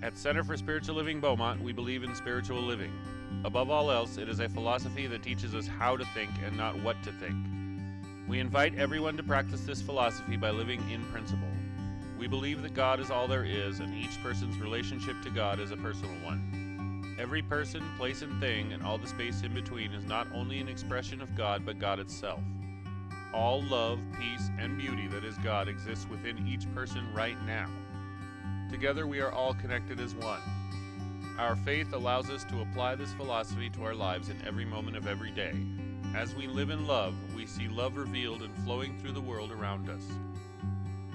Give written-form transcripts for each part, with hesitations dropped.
At Center for Spiritual Living Beaumont, we believe in spiritual living. Above all else, it is a philosophy that teaches us how to think and not what to think. We invite everyone to practice this philosophy by living in principle. We believe that God is all there is, and each person's relationship to God is a personal one. Every person, place, and thing, and all the space in between is not only an expression of God, but God itself. All love, peace, and beauty that is God exists within each person right now. Together we are all connected as one. Our faith allows us to apply this philosophy to our lives in every moment of every day. As we live in love, we see love revealed and flowing through the world around us.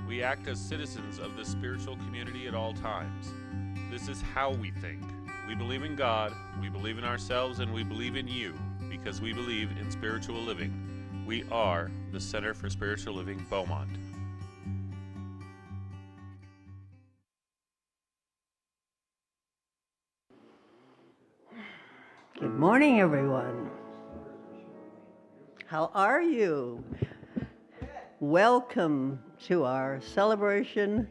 We act as citizens of this spiritual community at all times. This is how we think. We believe in God, we believe in ourselves, and we believe in you because we believe in spiritual living. We are the Center for Spiritual Living Beaumont. Good morning, everyone. How are you? Welcome to our celebration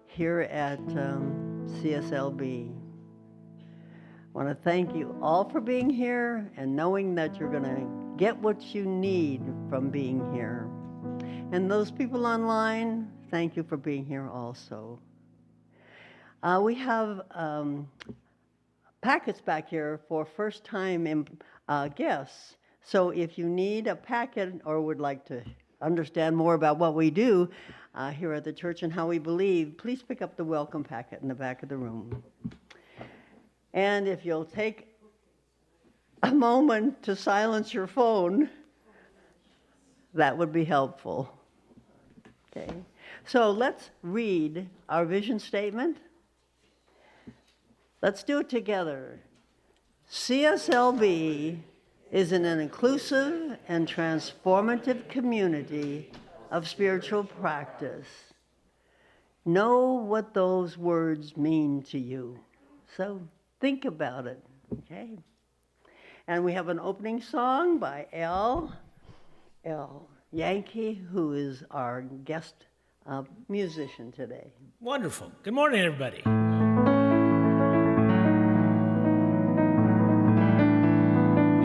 here at CSLB. I want to thank you all for being here and knowing that you're going to get what you need from being here. And those people online, thank you for being here also. We have packets back here for first-time guests. So if you need a packet or would like to understand more about what we do here at the church and how we believe, please pick up the welcome packet in the back of the room. And if you'll take a moment to silence your phone, that would be helpful. Okay. So let's read our vision statement. Let's do it together. CSLB is an inclusive and transformative community of spiritual practice. Know what those words mean to you. So think about it, okay? And we have an opening song by L. Yankee, who is our guest musician today. Wonderful. Good morning, everybody.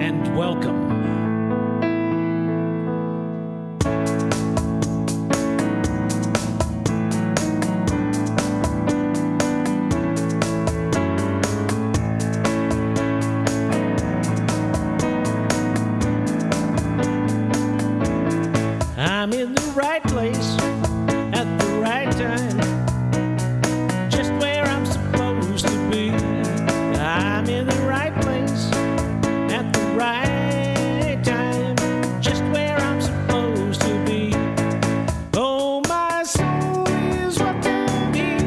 And welcome. I'm in the right place at the right time, just where I'm supposed to be. I'm in the right place at the right time, just where I'm supposed to be. Oh, my soul is welcome here.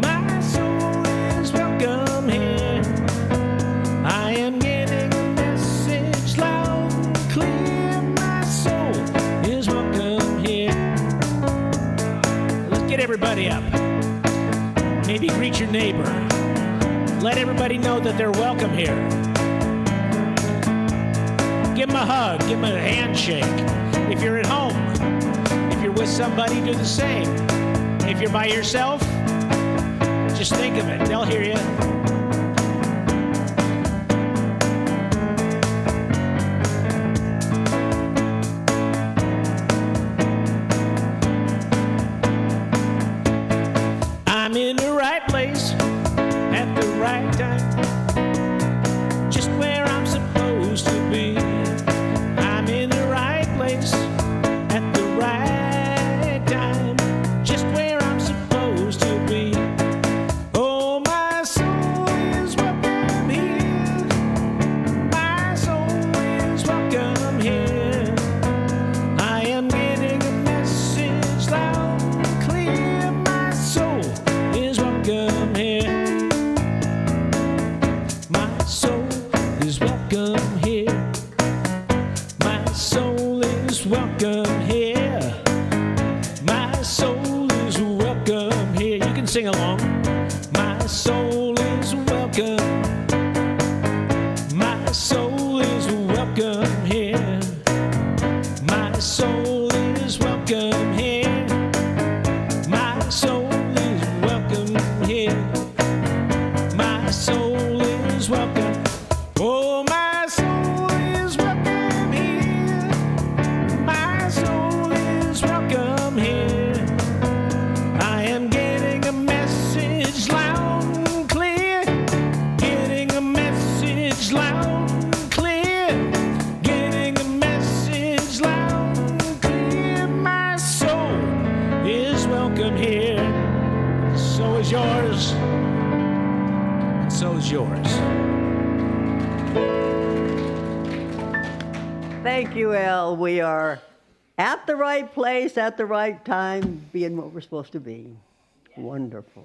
My soul is welcome here. I am getting a message loud and clear. My soul is welcome here. Let's get everybody up. Maybe greet your neighbor. Let everybody know that they're welcome here. Give them a hug, give them a handshake. If you're at home, if you're with somebody, do the same. If you're by yourself, just think of it. They'll hear you. I'm in the right place at the right time, just where I'm supposed to be. I'm in the right place at the right time, just where I'm supposed to be. Oh, my soul is welcome here. My soul is welcome here. I am getting a message loud and clear. My soul is welcome here. My soul is welcome here. My soul is welcome here. My soul is welcome here. You can sing along. My soul is welcome. My soul is welcome here. My soul is welcome here. My soul is welcome here. is yours, and so is yours. Thank you, El. We are at the right place, at the right time, being what we're supposed to be. Wonderful.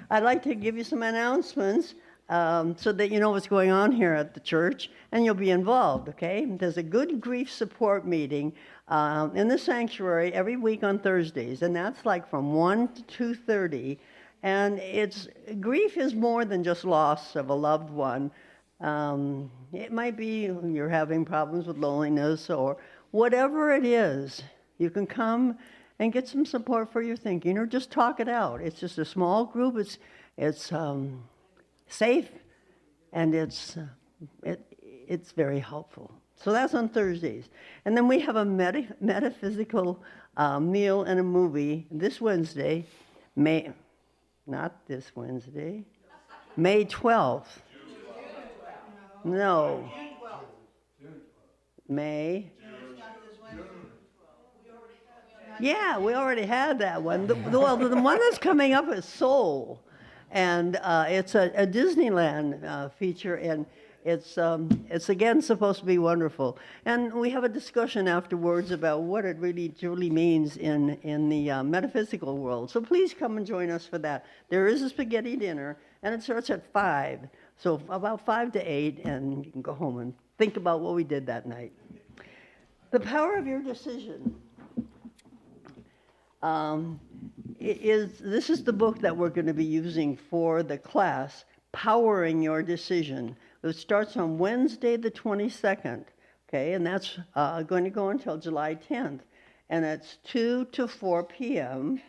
I'd like to give you some announcements so that you know what's going on here at the church, and you'll be involved, okay? There's a good grief support meeting in the sanctuary every week on Thursdays, and that's like from 1 to 2:30. And grief is more than just loss of a loved one. It might be you're having problems with loneliness or whatever it is. You can come and get some support for your thinking, or just talk it out. It's just a small group. It's safe, and it's very helpful. So that's on Thursdays. And then we have a metaphysical meal and a movie this Wednesday, not this Wednesday, May 12th. No. May. Yeah, we already had that one. The one that's coming up is Soul, and it's a Disneyland feature, and it's again supposed to be wonderful. And we have a discussion afterwards about what it really truly means in the metaphysical world. So please come and join us for that. There is a spaghetti dinner, and it starts at 5. So about 5 to 8, and you can go home and think about what we did that night. The power of your decision. This is the book that we're going to be using for the class, Powering Your Decision. It starts on Wednesday the 22nd, okay, and that's going to go until July 10th, and it's 2 to 4 p.m.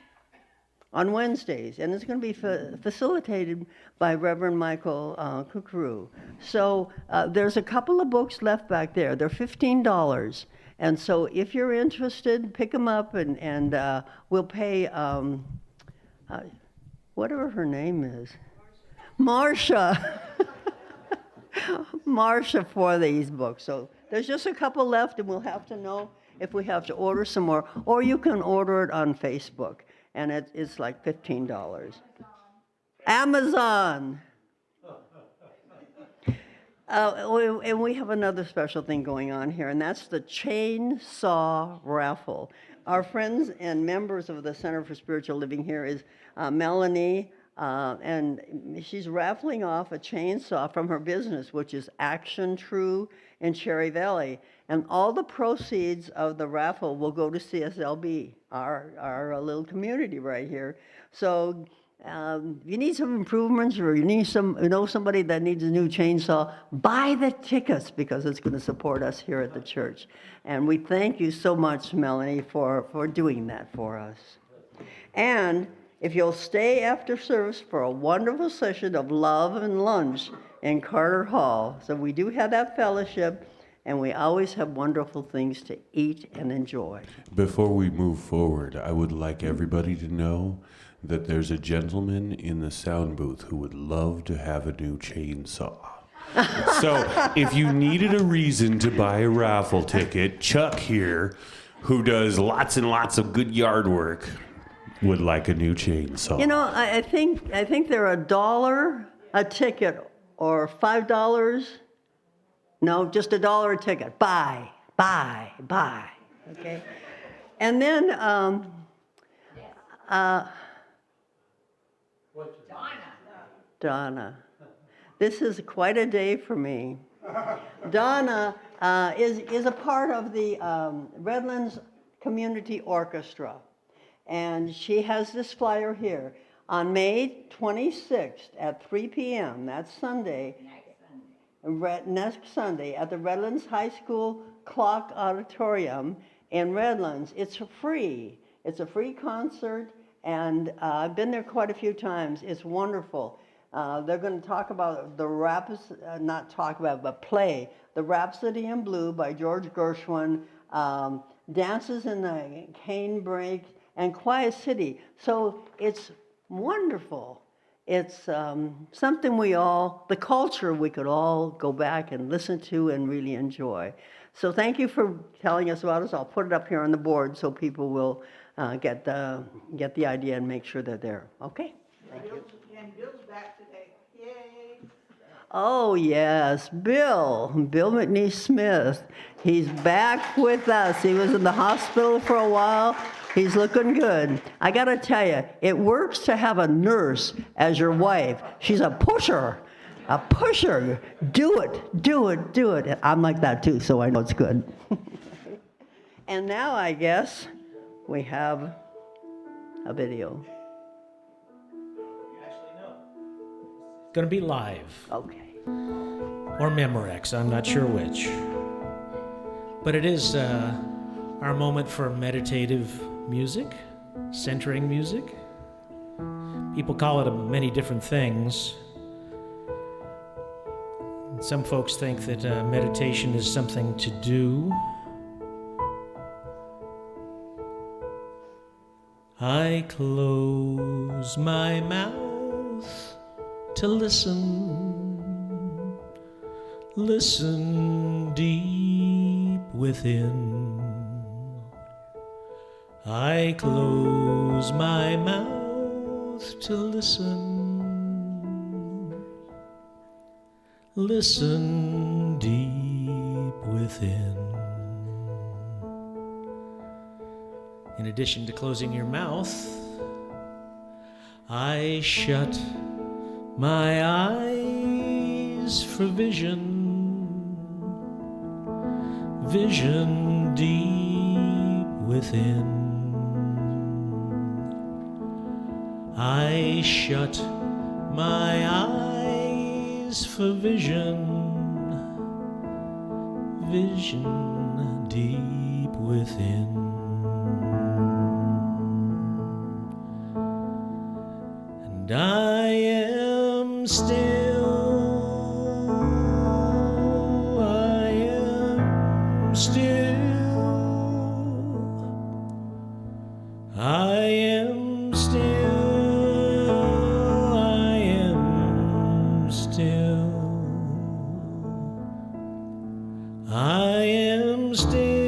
on Wednesdays, and it's going to be facilitated by Reverend Michael Kukuru. So there's a couple of books left back there. They're $15. And so if you're interested, pick them up, and we'll pay, whatever her name is. Marcia. Marcia for these books. So there's just a couple left, and we'll have to know if we have to order some more. Or you can order it on Facebook, and it's like $15. Amazon. And we have another special thing going on here, and that's the chainsaw raffle. Our friends and members of the Center for Spiritual Living here is Melanie, and she's raffling off a chainsaw from her business, which is Action True in Cherry Valley. And all the proceeds of the raffle will go to CSLB, our little community right here. So you need some improvements, or you know somebody that needs a new chainsaw, buy the tickets, because it's going to support us here at the church. And we thank you so much, Melanie, for doing that for us. And if you'll stay after service for a wonderful session of love and lunch in Carter Hall. So we do have that fellowship, and we always have wonderful things to eat and enjoy. Before we move forward, I would like everybody to know that there's a gentleman in the sound booth who would love to have a new chainsaw. So if you needed a reason to buy a raffle ticket, Chuck here, who does lots and lots of good yard work, would like a new chainsaw. You know, I think they're $1 a ticket, or $5. No, just $1 a ticket. Buy. Okay. And then Donna. This is quite a day for me. Donna is a part of the Redlands Community Orchestra, and she has this flyer here. On May 26th at 3 p.m., that's Sunday, next Sunday, at the Redlands High School Clock Auditorium in Redlands. It's free. It's a free concert, and I've been there quite a few times. It's wonderful. They're going to talk about play The Rhapsody in Blue by George Gershwin, Dances in the Canebrake, and Quiet City. So it's wonderful. It's something the culture we could all go back and listen to and really enjoy. So thank you for telling us about us. I'll put it up here on the board so people will get the idea and make sure they're there. Okay? And Bill's back today. Yay. Oh, yes, Bill McNeese Smith. He's back with us. He was in the hospital for a while. He's looking good. I got to tell you, it works to have a nurse as your wife. She's a pusher. A pusher. Do it, do it, do it. I'm like that too, so I know it's good. And now I guess we have a video. Going to be live. Okay. Or Memorex, I'm not sure which. But it is our moment for meditative music, centering music. People call it many different things. Some folks think that meditation is something to do. I close my mouth to listen deep within. I close my mouth to listen deep within. In addition to closing your mouth, I shut my eyes for vision deep within. I shut my eyes for vision deep within. And I am still, I am still, I am still, I am still, I am still,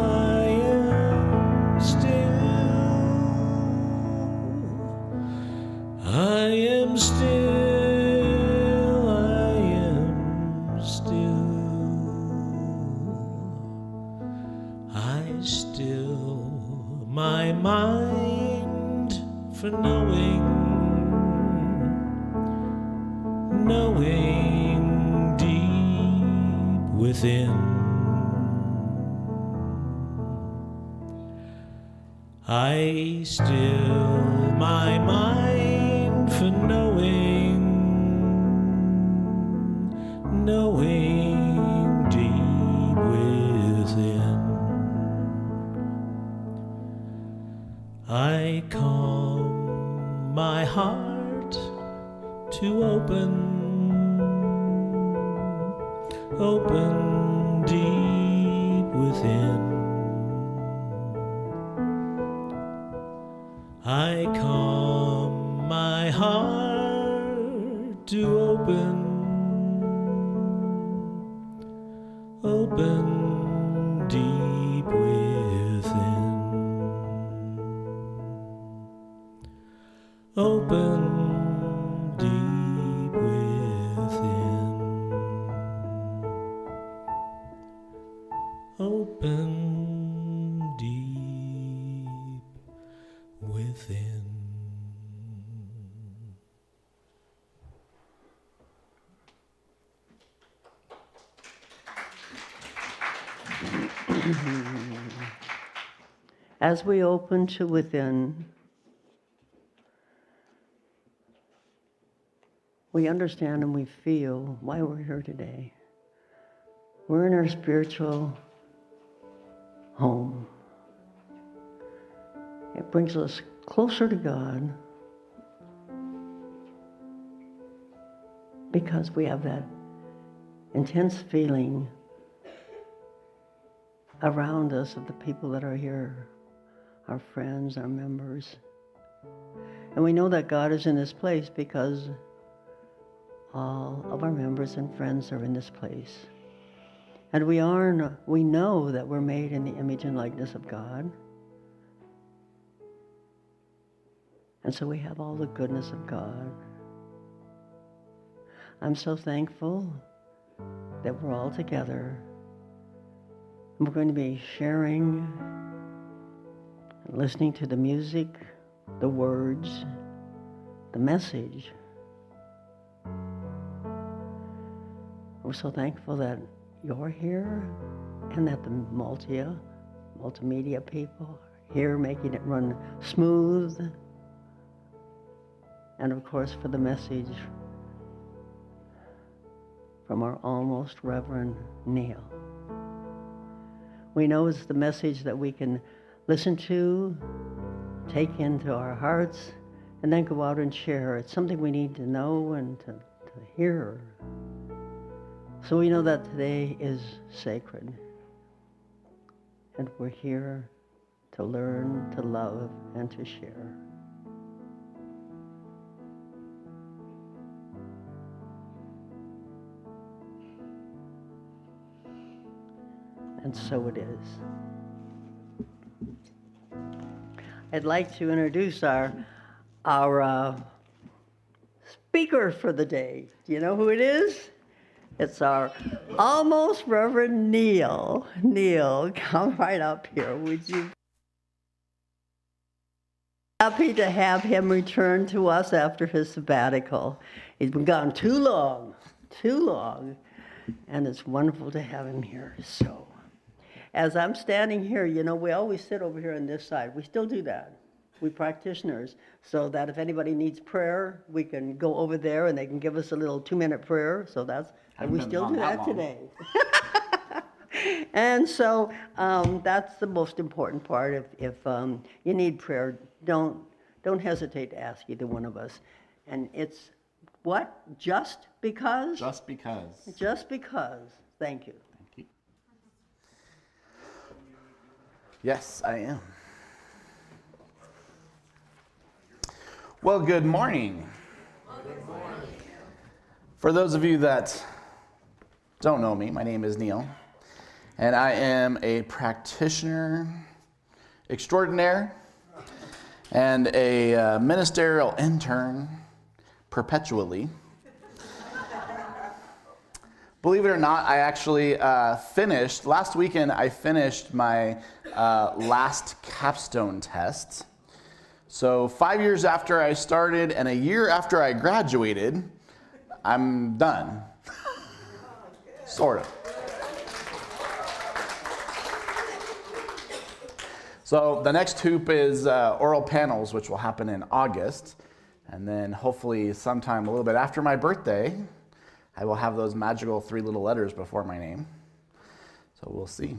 I am still, I am still, I am still. I still my mind for knowing deep within. I still my mind for knowing deep within. I calm my heart to open deep within. I calm my heart to open deep within. Open deep within. Open deep within. As we open to within, we understand and we feel why we're here today. We're in our spiritual home. It brings us closer to God because we have that intense feeling around us of the people that are here, our friends, our members. And we know that God is in this place because all of our members and friends are in this place. And we know that we're made in the image and likeness of God. And so we have all the goodness of God. I'm so thankful that we're all together. And we're going to be sharing, listening to the music, the words, the message. We're so thankful that you're here and that the multimedia people are here making it run smooth. And of course for the message from our almost Reverend Neil. We know it's the message that we can listen to, take into our hearts, and then go out and share. It's something we need to know and to hear. So we know that today is sacred. And we're here to learn, to love, and to share. And so it is. I'd like to introduce our speaker for the day. Do you know who it is? It's our almost Reverend Neil. Neil, come right up here, would you? Happy to have him return to us after his sabbatical. He's been gone too long, and it's wonderful to have him here. So, as I'm standing here, you know, we always sit over here on this side. We still do that. We practitioners, so that if anybody needs prayer, we can go over there and they can give us a little 2-minute prayer. So and we still do that today. And so that's the most important part. If you need prayer, don't hesitate to ask either one of us. And it's what? Just because? Just because. Just because. Thank you. Thank you. Yes, I am. Well, good morning. Good morning. For those of you that don't know me, my name is Neil, and I am a practitioner extraordinaire and a ministerial intern perpetually. Believe it or not, I actually finished, last weekend I finished my last capstone test. So 5 years after I started and a year after I graduated, I'm done. Sort of. So the next hoop is oral panels, which will happen in August. And then hopefully sometime a little bit after my birthday, I will have those magical 3 little letters before my name. So we'll see.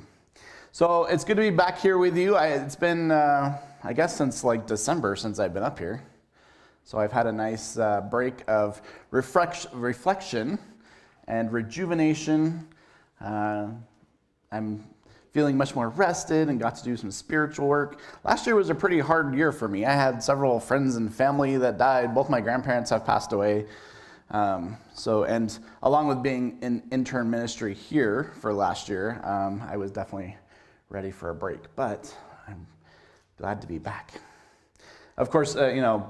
So it's good to be back here with you. It's been, I guess, since like December since I've been up here. So I've had a nice break of reflection and rejuvenation. I'm feeling much more rested and got to do some spiritual work. Last year was a pretty hard year for me. I had several friends and family that died. Both my grandparents have passed away. And along with being in intern ministry here for last year, I was definitely ready for a break, but I'm glad to be back. Of course,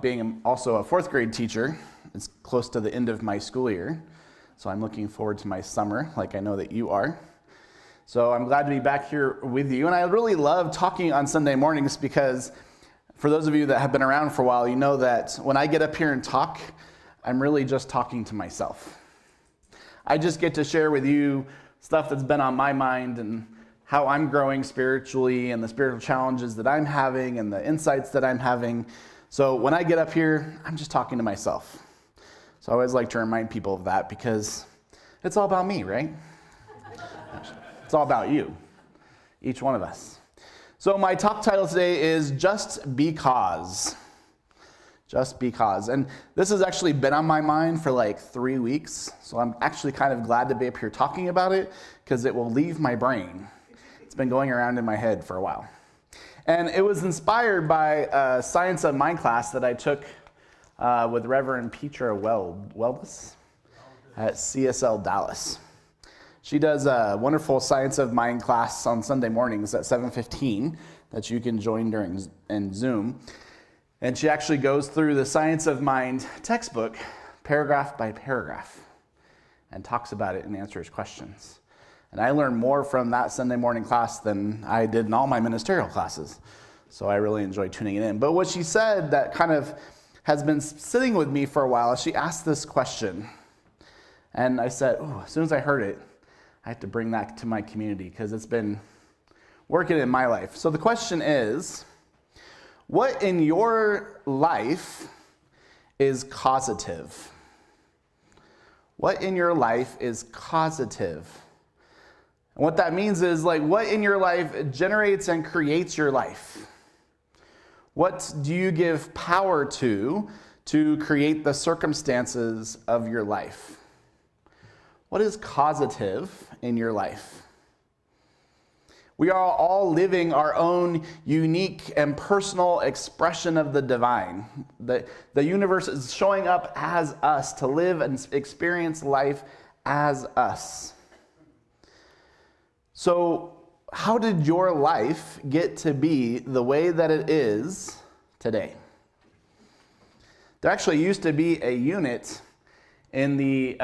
being also a 4th grade teacher, it's close to the end of my school year, so I'm looking forward to my summer, like I know that you are. So I'm glad to be back here with you, and I really love talking on Sunday mornings because for those of you that have been around for a while, you know that when I get up here and talk, I'm really just talking to myself. I just get to share with you stuff that's been on my mind and how I'm growing spiritually and the spiritual challenges that I'm having and the insights that I'm having. So when I get up here, I'm just talking to myself. So I always like to remind people of that because it's all about me, right? It's all about you, each one of us. So my talk title today is Just Because. Just because. And this has actually been on my mind for like 3 weeks. So I'm actually kind of glad to be up here talking about it because it will leave my brain. It's been going around in my head for a while. And it was inspired by a Science of Mind class that I took with Reverend Petra Welbus at CSL Dallas. She does a wonderful Science of Mind class on Sunday mornings at 7:15 that you can join in Zoom. And she actually goes through the Science of Mind textbook, paragraph by paragraph, and talks about it and answers questions. And I learned more from that Sunday morning class than I did in all my ministerial classes. So I really enjoyed tuning it in. But what she said that kind of has been sitting with me for a while is she asked this question. And I said, as soon as I heard it, I have to bring that to my community because it's been working in my life. So the question is, what in your life is causative? What in your life is causative? And what that means is like what in your life generates and creates your life? What do you give power to create the circumstances of your life? What is causative in your life? We are all living our own unique and personal expression of the divine. The universe is showing up as us to live and experience life as us. So, how did your life get to be the way that it is today? There actually used to be a unit in the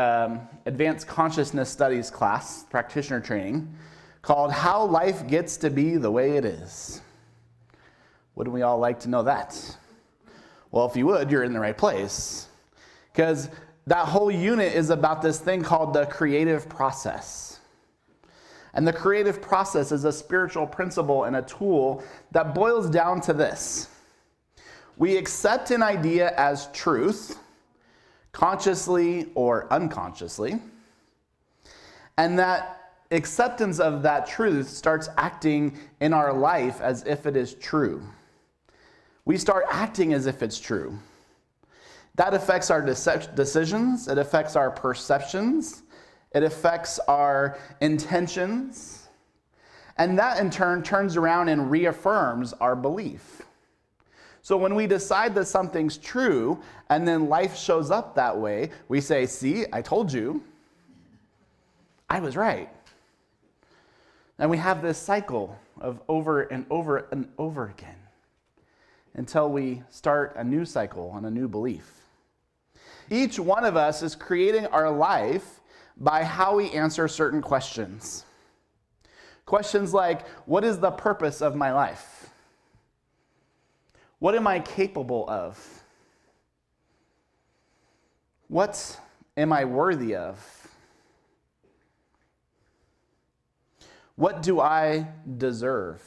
Advanced Consciousness Studies class, practitioner training, called How Life Gets to Be the Way It Is. Wouldn't we all like to know that? Well, if you would, you're in the right place. Because that whole unit is about this thing called the creative process. And the creative process is a spiritual principle and a tool that boils down to this. We accept an idea as truth, consciously or unconsciously, and that acceptance of that truth starts acting in our life as if it is true. We start acting as if it's true. That affects our decisions, it affects our perceptions, it affects our intentions, and that in turn turns around and reaffirms our belief. So when we decide that something's true and then life shows up that way, we say, see, I told you, I was right. And we have this cycle of over and over and over again until we start a new cycle and a new belief. Each one of us is creating our life by how we answer certain questions. Questions like, what is the purpose of my life? What am I capable of? What am I worthy of? What do I deserve?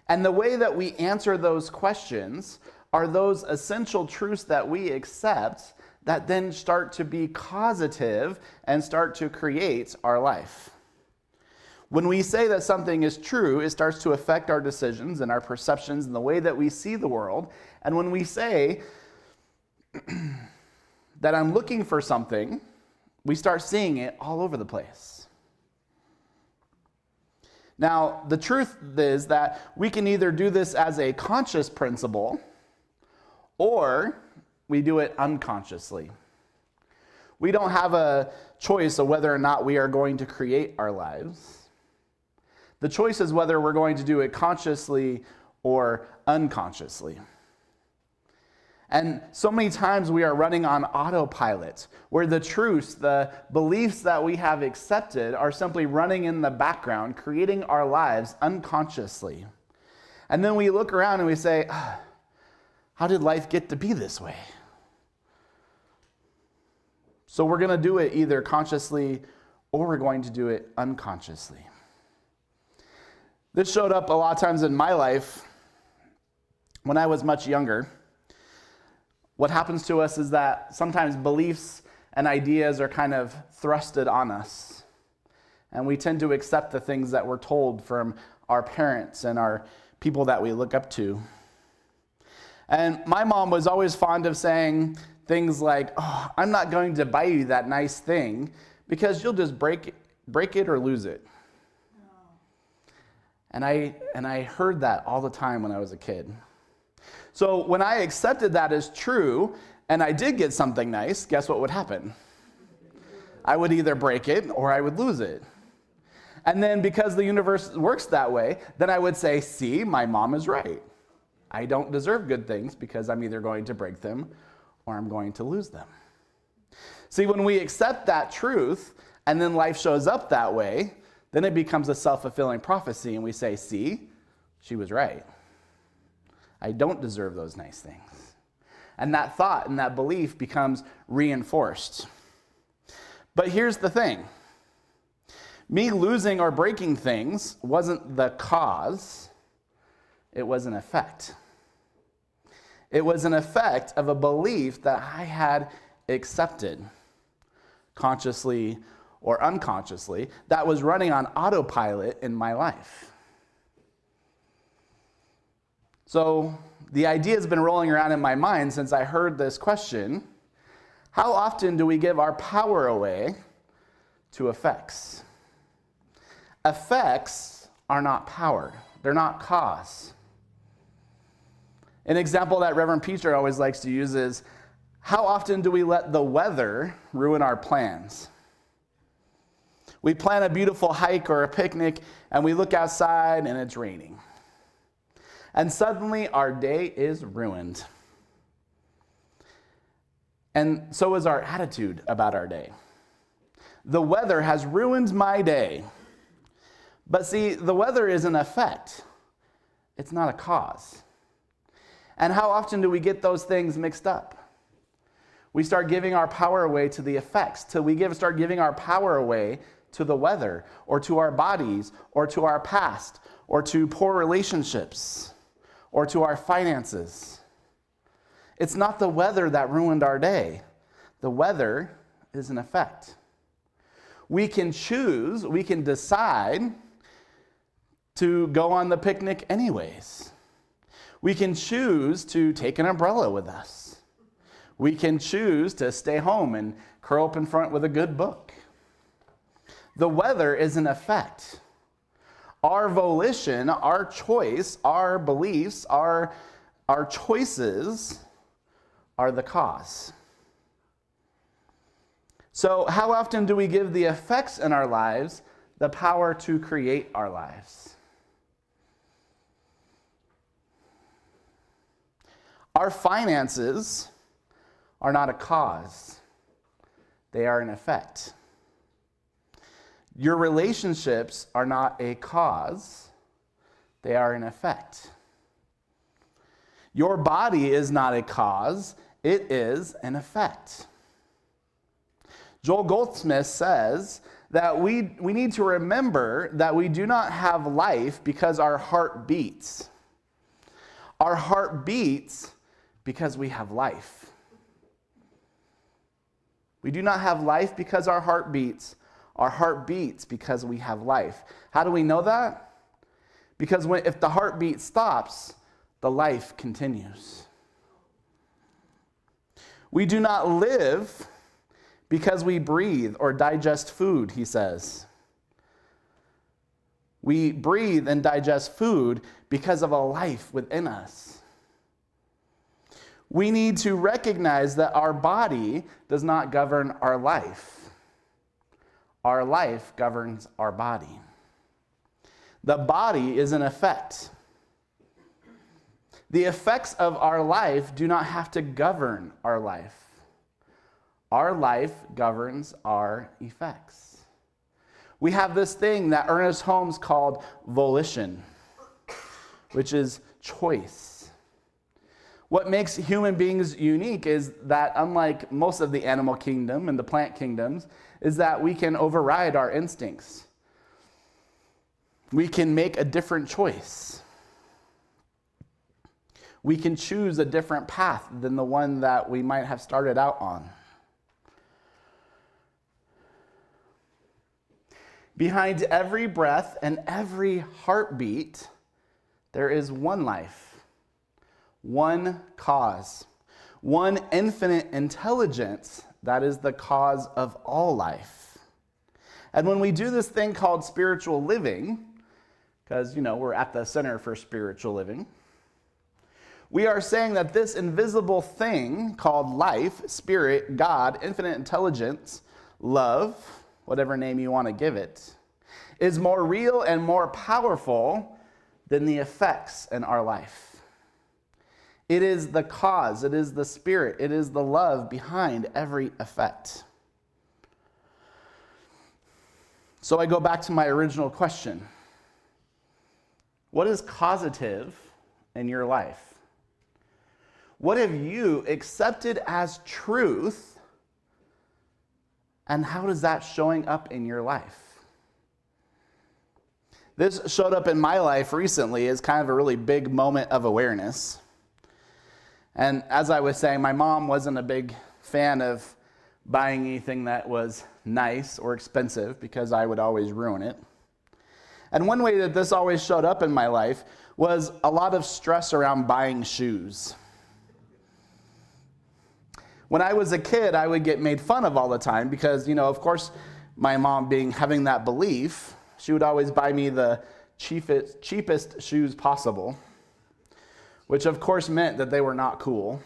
And the way that we answer those questions are those essential truths that we accept that then start to be causative and start to create our life. When we say that something is true, it starts to affect our decisions and our perceptions and the way that we see the world. And when we say that I'm looking for something, we start seeing it all over the place. Now, the truth is that we can either do this as a conscious principle or we do it unconsciously. We don't have a choice of whether or not we are going to create our lives. The choice is whether we're going to do it consciously or unconsciously. And so many times we are running on autopilot, where the truths, the beliefs that we have accepted are simply running in the background, creating our lives unconsciously. And then we look around and we say, how did life get to be this way? So we're going to do it either consciously or we're going to do it unconsciously. This showed up a lot of times in my life when I was much younger. What happens to us is that sometimes beliefs and ideas are kind of thrusted on us. And we tend to accept the things that we're told from our parents and our people that we look up to. And my mom was always fond of saying things like, I'm not going to buy you that nice thing because you'll just break it or lose it. And I heard that all the time when I was a kid. So when I accepted that as true, and I did get something nice, guess what would happen? I would either break it or I would lose it. And then because the universe works that way, then I would say, see, my mom is right. I don't deserve good things because I'm either going to break them or I'm going to lose them. See, when we accept that truth and then life shows up that way, then it becomes a self-fulfilling prophecy and we say, see, she was right. I don't deserve those nice things. And that thought and that belief becomes reinforced. But here's the thing. Me losing or breaking things wasn't the cause. It was an effect. It was an effect of a belief that I had accepted, consciously or unconsciously, that was running on autopilot in my life. So the idea has been rolling around in my mind since I heard this question. How often do we give our power away to effects? Effects are not power. They're not cause. An example that Reverend Peter always likes to use is, how often do we let the weather ruin our plans? We plan a beautiful hike or a picnic, and we look outside and it's raining. And suddenly our day is ruined. And so is our attitude about our day. The weather has ruined my day. But see, the weather is an effect. It's not a cause. And how often do we get those things mixed up? We start giving our power away to the effects, till we start giving our power away to the weather, or to our bodies, or to our past, or to poor relationships, or to our finances. It's not the weather that ruined our day. The weather is an effect. We can choose, we can decide to go on the picnic anyways. We can choose to take an umbrella with us. We can choose to stay home and curl up in front with a good book. The weather is an effect. Our volition, our choice, our beliefs, our choices are the cause. So how often do we give the effects in our lives the power to create our lives? Our finances are not a cause. They are an effect. Your relationships are not a cause. They are an effect. Your body is not a cause. It is an effect. Joel Goldsmith says that we need to remember that we do not have life because our heart beats. Our heart beats because we have life. We do not have life because our heart beats. Our heart beats because we have life. How do we know that? Because if the heartbeat stops, the life continues. We do not live because we breathe or digest food, he says. We breathe and digest food because of a life within us. We need to recognize that our body does not govern our life. Our life governs our body. The body is an effect. The effects of our life do not have to govern our life. Our life governs our effects. We have this thing that Ernest Holmes called volition, which is choice. What makes human beings unique is that, unlike most of the animal kingdom and the plant kingdoms, is that we can override our instincts. We can make a different choice. We can choose a different path than the one that we might have started out on. Behind every breath and every heartbeat, there is one life. One cause, one infinite intelligence that is the cause of all life. And when we do this thing called spiritual living, because, we're at the Center for Spiritual Living, we are saying that this invisible thing called life, spirit, God, infinite intelligence, love, whatever name you want to give it, is more real and more powerful than the effects in our life. It is the cause, it is the spirit, it is the love behind every effect. So I go back to my original question. What is causative in your life? What have you accepted as truth, and how is that showing up in your life? This showed up in my life recently as kind of a really big moment of awareness. And as I was saying, my mom wasn't a big fan of buying anything that was nice or expensive because I would always ruin it. And one way that this always showed up in my life was a lot of stress around buying shoes. When I was a kid, I would get made fun of all the time because, of course, my mom having that belief, she would always buy me the cheapest shoes possible, which of course meant that they were not cool.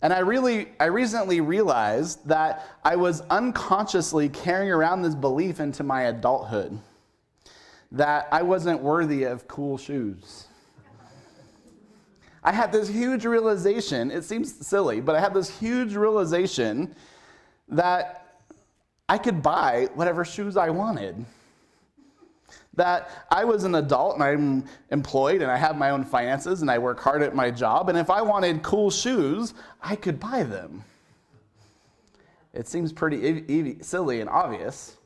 And I recently realized that I was unconsciously carrying around this belief into my adulthood, that I wasn't worthy of cool shoes. I had this huge realization, it seems silly, but I had this huge realization that I could buy whatever shoes I wanted. That I was an adult and I'm employed and I have my own finances and I work hard at my job, and if I wanted cool shoes, I could buy them. It seems pretty silly and obvious,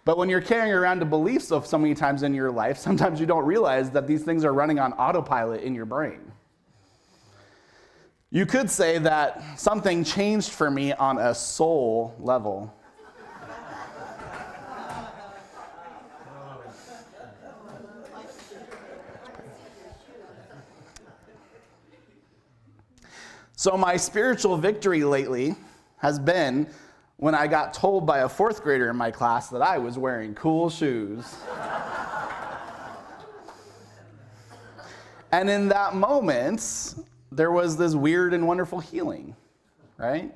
but when you're carrying around a belief so many times in your life, sometimes you don't realize that these things are running on autopilot in your brain. You could say that something changed for me on a soul level. So my spiritual victory lately has been when I got told by a fourth grader in my class that I was wearing cool shoes. And in that moment, there was this weird and wonderful healing, right?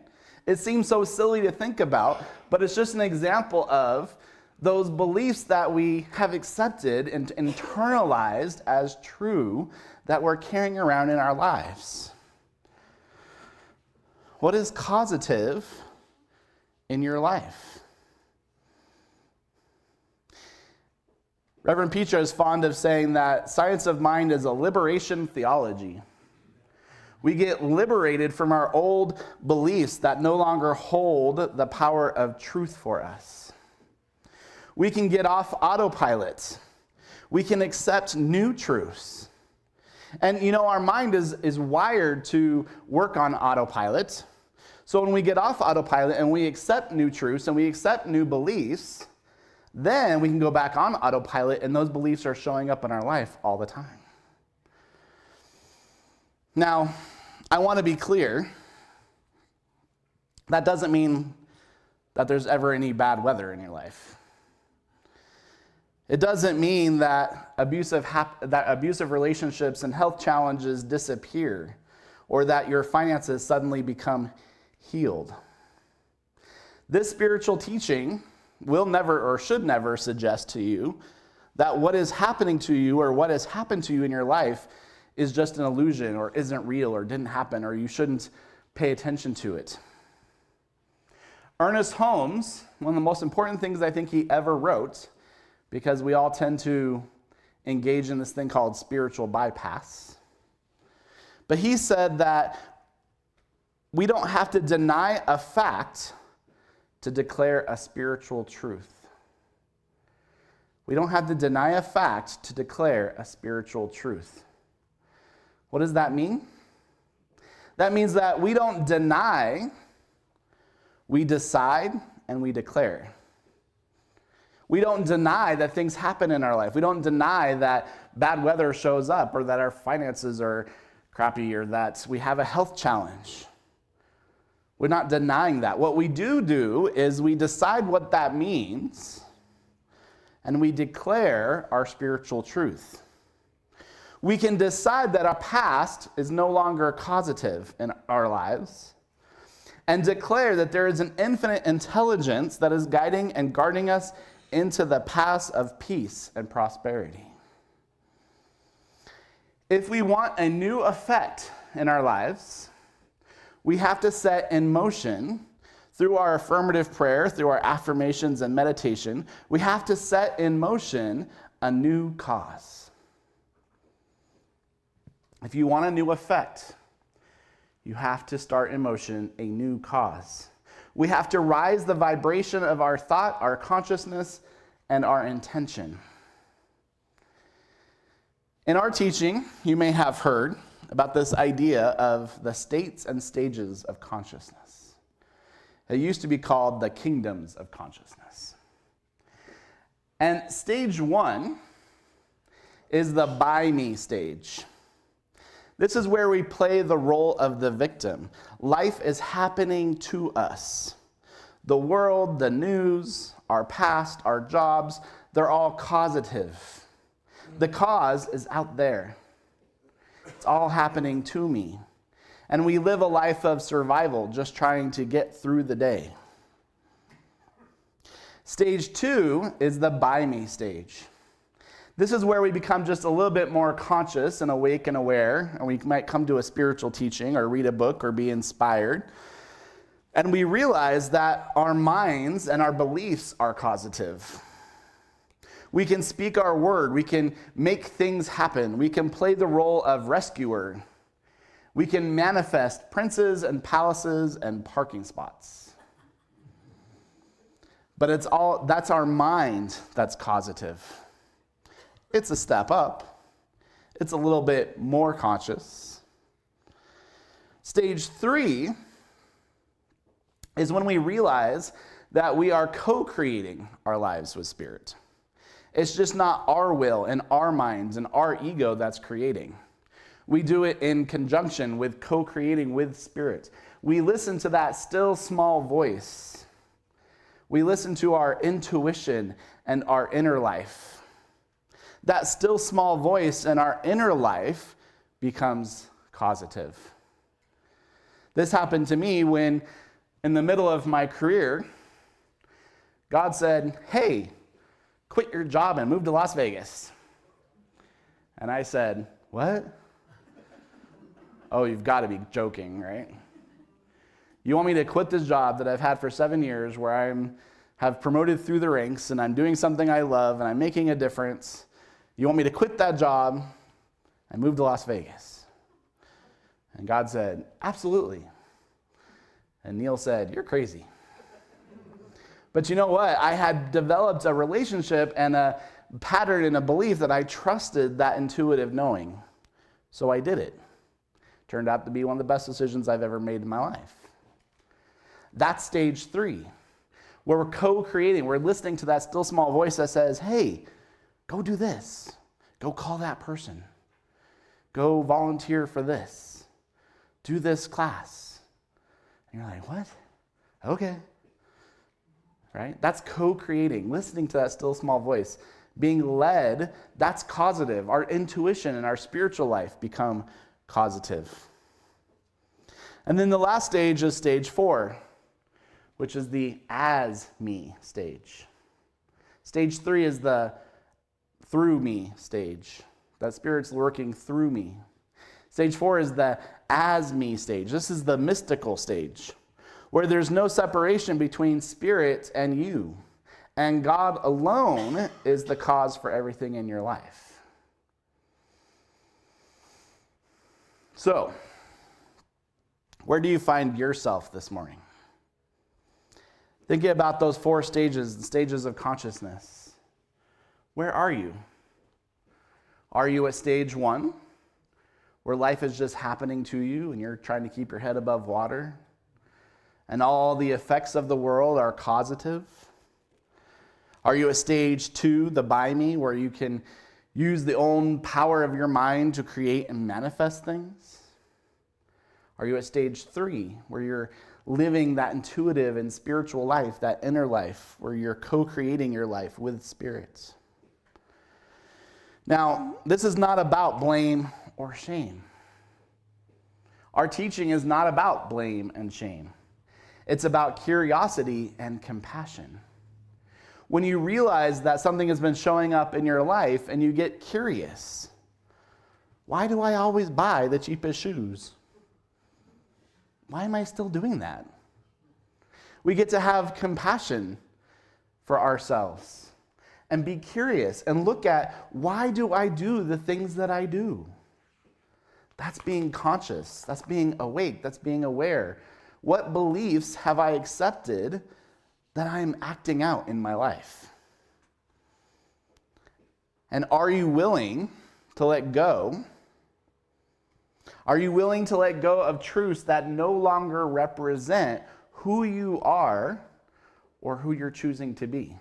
It seems so silly to think about, but it's just an example of those beliefs that we have accepted and internalized as true that we're carrying around in our lives. What is causative in your life? Reverend Petra is fond of saying that science of mind is a liberation theology. We get liberated from our old beliefs that no longer hold the power of truth for us. We can get off autopilot. We can accept new truths. And our mind is wired to work on autopilot. So when we get off autopilot and we accept new truths and we accept new beliefs, then we can go back on autopilot and those beliefs are showing up in our life all the time. Now, I want to be clear. That doesn't mean that there's ever any bad weather in your life. It doesn't mean that abusive relationships and health challenges disappear or that your finances suddenly become healed. This spiritual teaching will never or should never suggest to you that what is happening to you or what has happened to you in your life is just an illusion or isn't real or didn't happen or you shouldn't pay attention to it. Ernest Holmes, one of the most important things I think he ever wrote, because we all tend to engage in this thing called spiritual bypass, but he said that we don't have to deny a fact to declare a spiritual truth. We don't have to deny a fact to declare a spiritual truth. What does that mean? That means that we don't deny, we decide and we declare. We don't deny that things happen in our life. We don't deny that bad weather shows up or that our finances are crappy or that we have a health challenge. We're not denying that. What we do is we decide what that means and we declare our spiritual truth. We can decide that our past is no longer causative in our lives and declare that there is an infinite intelligence that is guiding and guarding us into the paths of peace and prosperity. If we want a new effect in our lives, we have to set in motion, through our affirmative prayer, through our affirmations and meditation, we have to set in motion a new cause. If you want a new effect, you have to start in motion a new cause. We have to rise the vibration of our thought, our consciousness, and our intention. In our teaching, you may have heard about this idea of the states and stages of consciousness. It used to be called the kingdoms of consciousness. And stage 1 is the by me stage. This is where we play the role of the victim. Life is happening to us. The world, the news, our past, our jobs, they're all causative. The cause is out there. It's all happening to me. And we live a life of survival, just trying to get through the day. Stage 2 is the by me stage. This is where we become just a little bit more conscious and awake and aware, and we might come to a spiritual teaching or read a book or be inspired. And we realize that our minds and our beliefs are causative. We can speak our word. We can make things happen. We can play the role of rescuer. We can manifest princes and palaces and parking spots. But that's our mind that's causative. It's a step up. It's a little bit more conscious. Stage 3 is when we realize that we are co-creating our lives with Spirit. It's just not our will and our minds and our ego that's creating. We do it in conjunction with co-creating with Spirit. We listen to that still small voice. We listen to our intuition and our inner life. That still small voice in our inner life becomes causative. This happened to me when, in the middle of my career, God said, "Hey, quit your job and move to Las Vegas." And I said, "What? Oh, you've got to be joking, right? You want me to quit this job that I've had for 7 years where I have promoted through the ranks and I'm doing something I love and I'm making a difference? You want me to quit that job and move to Las Vegas?" And God said, "Absolutely." And Neil said, "You're crazy." But you know what? I had developed a relationship and a pattern and a belief that I trusted that intuitive knowing. So I did it. Turned out to be one of the best decisions I've ever made in my life. That's stage 3, where we're co-creating. We're listening to that still small voice that says, "Hey, go do this. Go call that person. Go volunteer for this. Do this class." And you're like, "What? Okay." Right? That's co-creating, listening to that still small voice. Being led, that's causative. Our intuition and our spiritual life become causative. And then the last stage is stage 4, which is the as me stage. Stage 3 is the through me stage. That Spirit's working through me. Stage 4 is the as me stage. This is the mystical stage, where there's no separation between Spirit and you. And God alone is the cause for everything in your life. So, where do you find yourself this morning? Thinking about those 4 stages, the stages of consciousness. Where are you? Are you at stage 1, where life is just happening to you and you're trying to keep your head above water? And all the effects of the world are causative? Are you at stage 2, the by me, where you can use the own power of your mind to create and manifest things? Are you at stage 3, where you're living that intuitive and spiritual life, that inner life, where you're co-creating your life with Spirit? Now, this is not about blame or shame. Our teaching is not about blame and shame. It's about curiosity and compassion. When you realize that something has been showing up in your life and you get curious, Why do I always buy the cheapest shoes? Why am I still doing that? We get to have compassion for ourselves and be curious and look at, why do I do the things that I do? That's being conscious. That's being awake. That's being aware. What beliefs have I accepted that I'm acting out in my life? And are you willing to let go? Are you willing to let go of truths that no longer represent who you are or who you're choosing to be?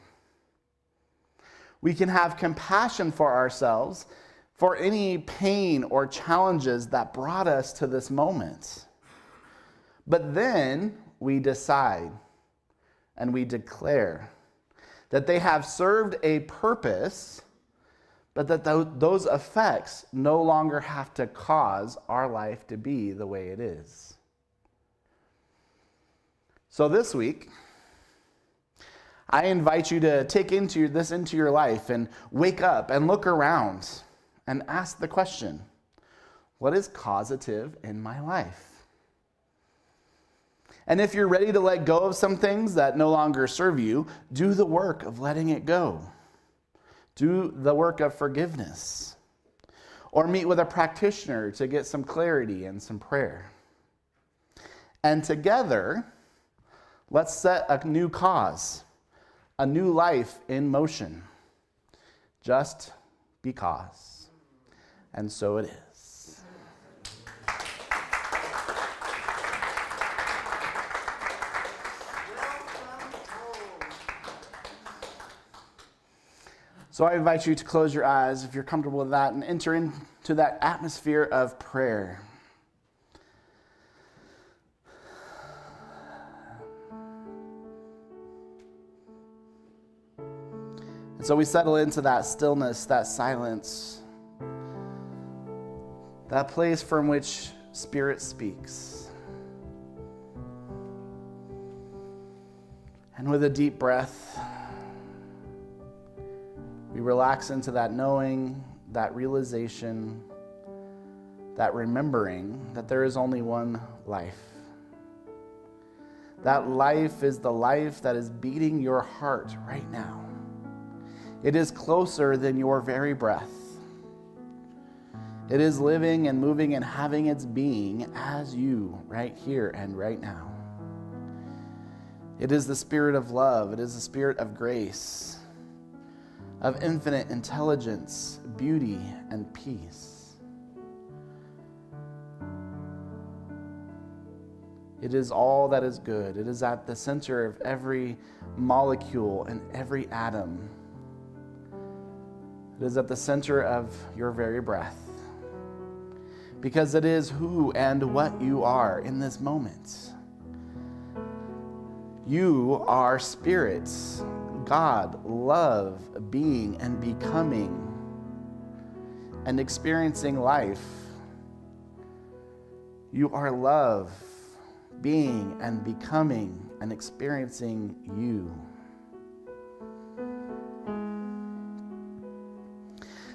We can have compassion for ourselves for any pain or challenges that brought us to this moment. But then we decide and we declare that they have served a purpose, but that those effects no longer have to cause our life to be the way it is. So this week, I invite you to take this into your life and wake up and look around and ask the question, what is causative in my life? And if you're ready to let go of some things that no longer serve you, do the work of letting it go. Do the work of forgiveness. Or meet with a practitioner to get some clarity and some prayer. And together, let's set a new cause, a new life in motion, just because. And so it is. So I invite you to close your eyes if you're comfortable with that and enter into that atmosphere of prayer. And so we settle into that stillness, that silence, that place from which Spirit speaks. And with a deep breath, we relax into that knowing, that realization, that remembering that there is only one life. That life is the life that is beating your heart right now. It is closer than your very breath. It is living and moving and having its being as you right here and right now. It is the spirit of love. It is the spirit of grace, of infinite intelligence, beauty, and peace. It is all that is good. It is at the center of every molecule and every atom. It is at the center of your very breath. Because it is who and what you are in this moment. You are spirits, God, love, being and becoming and experiencing life. You are love, being and becoming and experiencing you.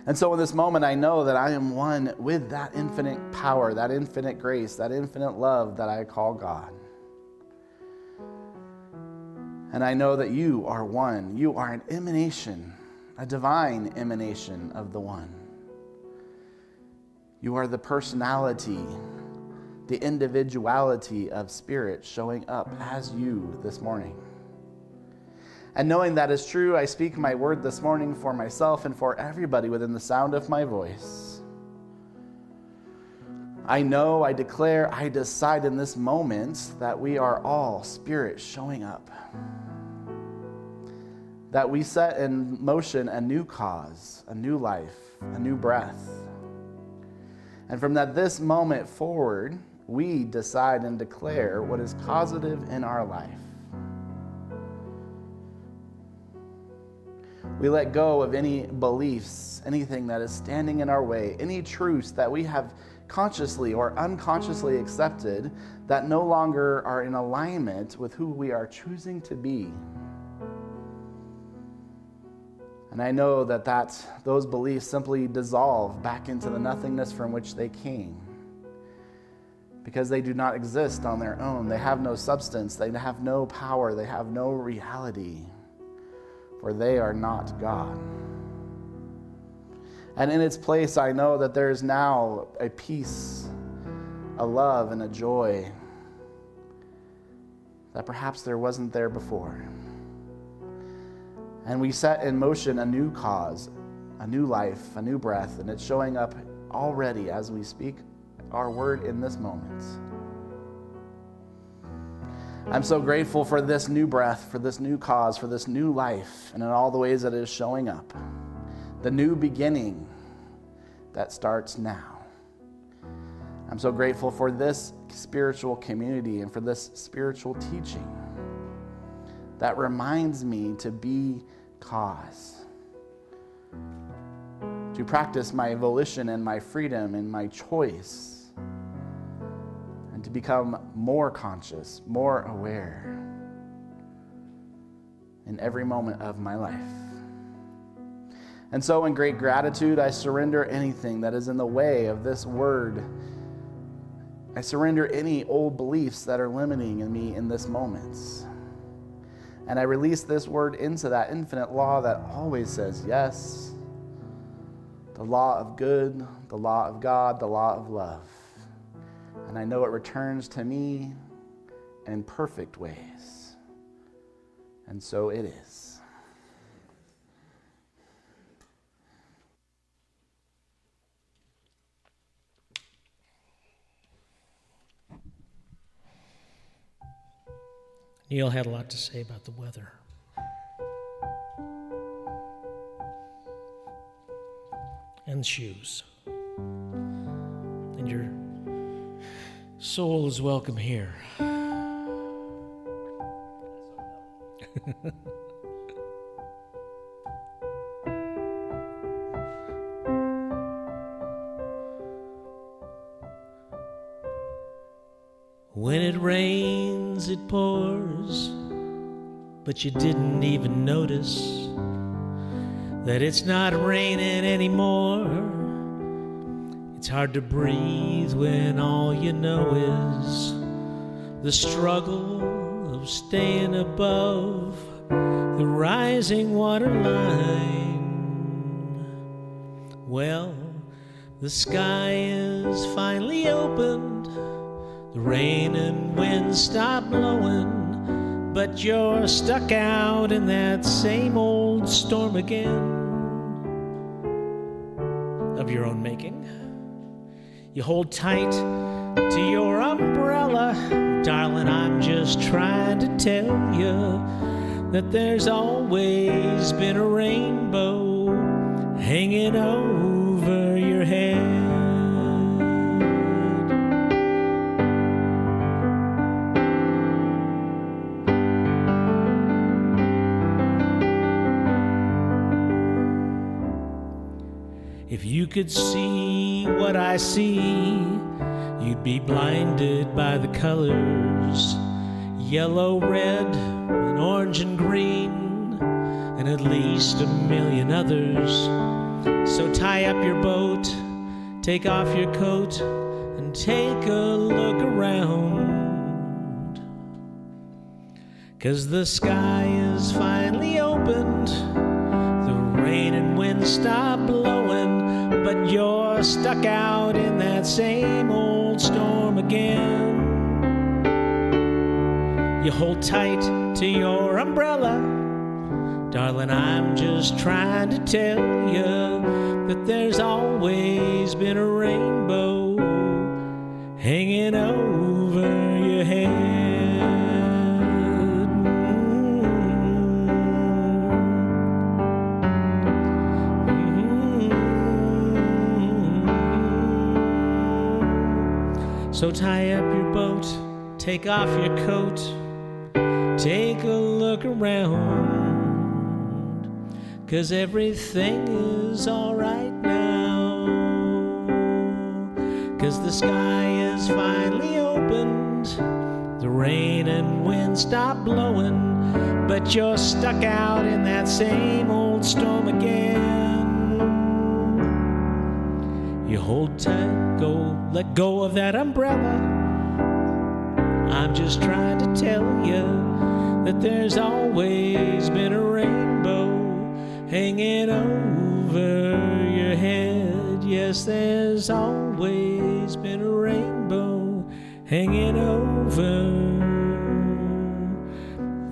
And so in this moment, I know that I am one with that infinite power, that infinite grace, that infinite love that I call God. And I know that you are one. You are an emanation, a divine emanation of the one. You are the personality, the individuality of Spirit showing up as you this morning. And knowing that is true, I speak my word this morning for myself and for everybody within the sound of my voice. I know, I declare, I decide in this moment that we are all Spirit showing up. That we set in motion a new cause, a new life, a new breath. And from this moment forward, we decide and declare what is causative in our life. We let go of any beliefs, anything that is standing in our way, any truths that we have consciously or unconsciously accepted that no longer are in alignment with who we are choosing to be. And I know that those beliefs simply dissolve back into the nothingness from which they came, because they do not exist on their own. They have no substance. They have no power. They have no reality, for they are not God. And in its place, I know that there is now a peace, a love, and a joy that perhaps there wasn't there before. And we set in motion a new cause, a new life, a new breath, and it's showing up already as we speak our word in this moment. I'm so grateful for this new breath, for this new cause, for this new life, and in all the ways that it is showing up. The new beginning that starts now. I'm so grateful for this spiritual community and for this spiritual teaching that reminds me to be cause, to practice my volition and my freedom and my choice, and to become more conscious, more aware in every moment of my life. And so in great gratitude, I surrender anything that is in the way of this word. I surrender any old beliefs that are limiting me in this moment. And I release this word into that infinite law that always says yes. The law of good, the law of God, the law of love. And I know it returns to me in perfect ways. And so it is. Neil had a lot to say about the weather. And shoes. And your soul is welcome here. When it rains, it pours, but you didn't even notice that it's not raining anymore. It's hard to breathe when all you know is the struggle of staying above the rising water line. Well, the sky is finally opened. The rain and wind stop blowing, but you're stuck out in that same old storm again, of your own making. You hold tight to your umbrella. Darling, I'm just trying to tell you that there's always been a rainbow hanging over your head. If you could see what I see, you'd be blinded by the colors, yellow, red, and orange and green, and at least a million others. So tie up your boat, take off your coat, and take a look around. 'Cause the sky is finally opened, the rain and wind stop blowing, but you're stuck out in that same old storm again. You hold tight to your umbrella. Darling, I'm just trying to tell you that there's always been a rainbow hanging over your head. So tie up your boat, take off your coat, take a look around, 'cause everything is alright now. 'Cause the sky is finally opened, the rain and wind stop blowing, but you're stuck out in that same old storm again. You hold tight, let go of that umbrella. I'm just trying to tell you that there's always been a rainbow hanging over your head. Yes, there's always been a rainbow hanging over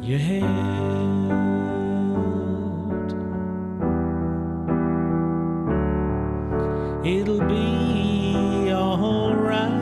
your head. It'll be all right.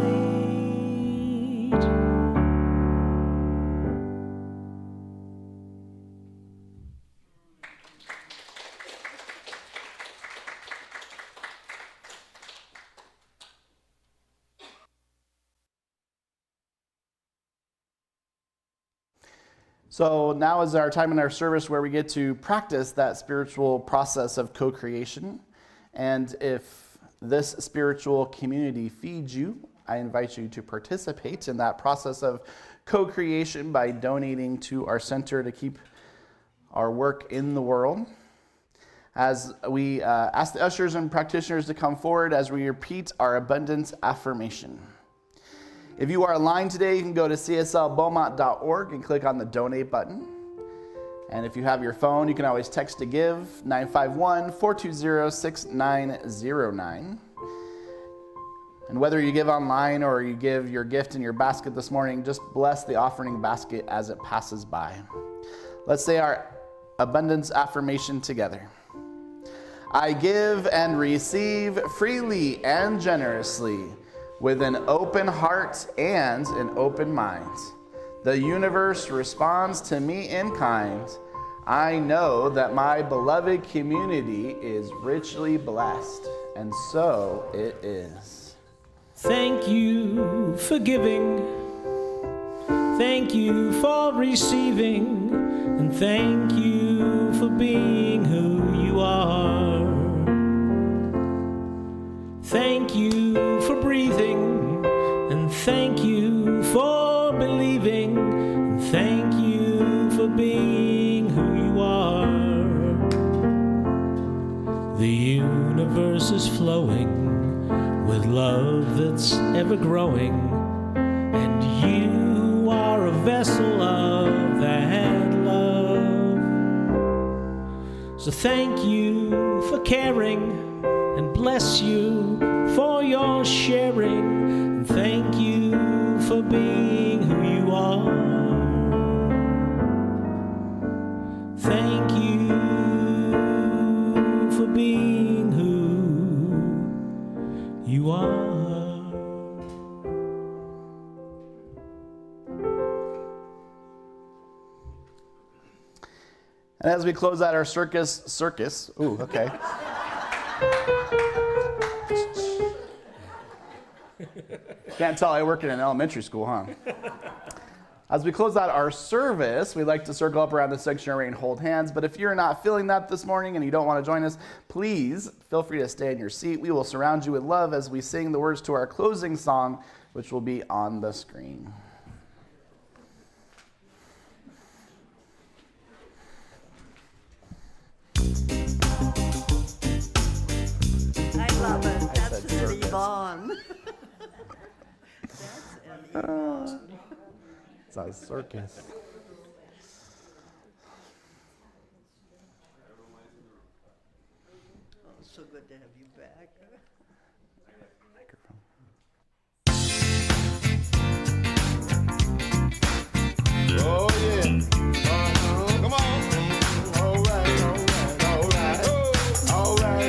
So now is our time in our service where we get to practice that spiritual process of co-creation. And if this spiritual community feeds you, I invite you to participate in that process of co-creation by donating to our center to keep our work in the world. As we ask the ushers and practitioners to come forward as we repeat our abundance affirmation. If you are online today, you can go to cslbeaumont.org and click on the donate button. And if you have your phone, you can always text to give, 951-420-6909. And whether you give online or you give your gift in your basket this morning, just bless the offering basket as it passes by. Let's say our abundance affirmation together. I give and receive freely and generously, with an open heart and an open mind. The universe responds to me in kind. I know that my beloved community is richly blessed, and so it is. Thank you for giving. Thank you for receiving. And thank you for being who you are. Thank you for breathing, and thank you for believing, and thank you for being who you are. The universe is flowing with love that's ever growing, and you are a vessel of that love. So thank you for caring, and bless you for your sharing, and thank you for being who you are. Thank you for being who you are. And as we close out our circus, ooh, okay. Can't tell I work in an elementary school, huh? As we close out our service, we like to circle up around the sanctuary and hold hands. But if you're not feeling that this morning and you don't want to join us, please feel free to stay in your seat. We will surround you with love as we sing the words to our closing song, which will be on the screen. I love it. That's an Evonne. It's a circus. Oh, so good to have you back. Oh yeah. Come on. All right. Yeah. Oh yeah.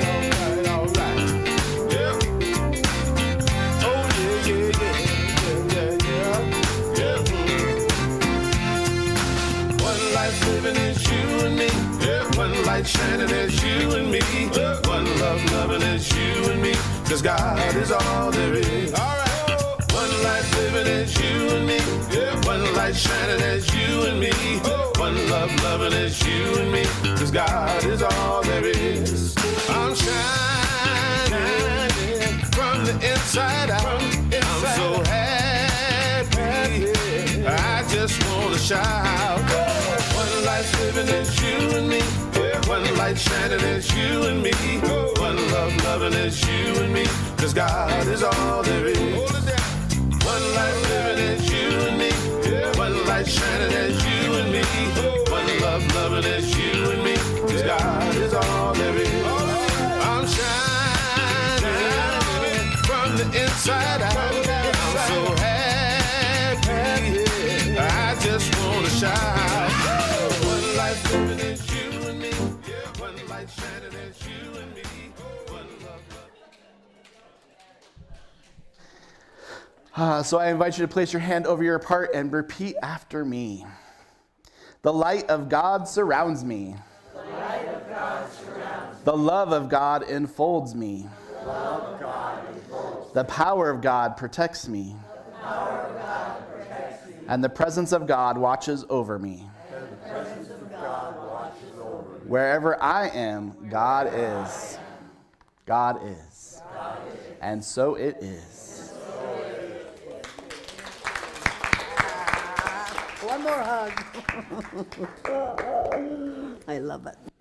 One life living is you and me. Yeah. One light shining is you and me. Yeah. One love loving is you and me. 'Cause God is all there is. All right. One life living is you and me. Yeah. One light shining is you and me. Oh. One love loving is you and me. 'Cause God is all there is. I'm shining from the inside out. I'm so happy. I just wanna shout. One life shining, it's you and me. One love, loving, it's you and me. 'Cause God is all there is. One life living, it's you and me. One light shining, it's you and me. One love, loving, it's you and me. 'Cause God is all there is. I'm shining from the inside out. I'm so happy, I just wanna shine. One life living, it's you and me. One light shining, it's you and me. One love. So I invite you to place your hand over your heart and repeat after me. The light of God surrounds me. The light of God surrounds me. The love of God enfolds me. The love of God enfolds me. The power of God protects me. The power of God protects me. And the presence of God watches over me. And the presence of God watches over me. Wherever I am, God is. God is. God is. And so it is. One more hug. I love it.